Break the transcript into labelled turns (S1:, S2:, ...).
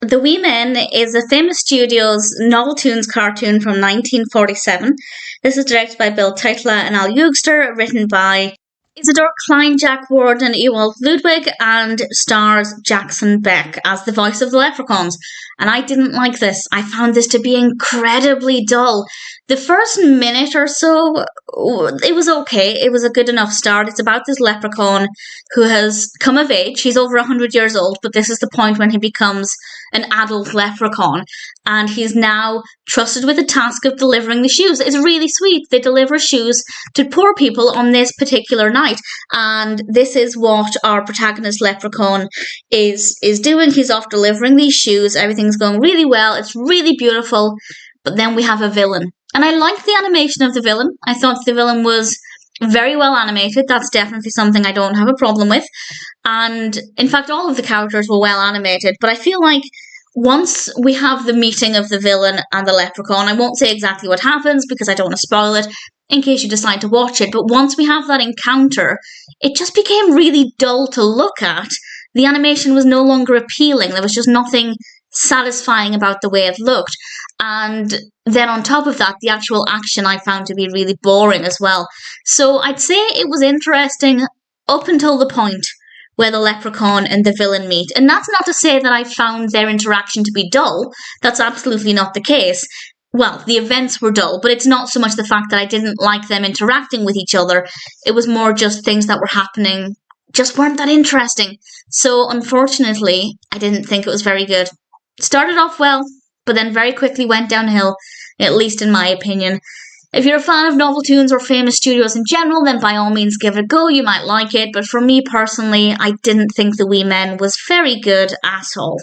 S1: The Wee Men is a famous studio's Noveltoons cartoon from 1947. This is directed by Bill Tytla and Al Eugster, written by Isadore, Klein, Jack Ward, and Ewald Ludwig, and stars Jackson Beck as the voice of the leprechauns. And I didn't like this. I found this to be incredibly dull. The first minute or so, it was okay. It was a good enough start. It's about this leprechaun who has come of age. He's over 100 years old, but this is the point when he becomes an adult leprechaun. And he's now trusted with the task of delivering the shoes. It's really sweet. They deliver shoes to poor people on this particular night. And this is what our protagonist leprechaun is doing. He's off delivering these shoes. Everything's going really well. It's really beautiful. But then we have a villain. And I liked the animation of the villain. I thought the villain was very well animated. That's definitely something I don't have a problem with. And in fact, all of the characters were well animated. But I feel like once we have the meeting of the villain and the leprechaun, I won't say exactly what happens because I don't want to spoil it in case you decide to watch it. But once we have that encounter, it just became really dull to look at. The animation was no longer appealing. There was just nothing satisfying about the way it looked. And then on top of that, the actual action I found to be really boring as well. So I'd say it was interesting up until the point where the leprechaun and the villain meet. And that's not to say that I found their interaction to be dull. That's absolutely not the case. Well, the events were dull, but it's not so much the fact that I didn't like them interacting with each other. It was more just things that were happening just weren't that interesting. So unfortunately, I didn't think it was very good. Started off well, but then very quickly went downhill, at least in my opinion. If you're a fan of Noveltoons or famous studios in general, then by all means give it a go, you might like it, but for me personally, I didn't think The Wee Men was very good at all.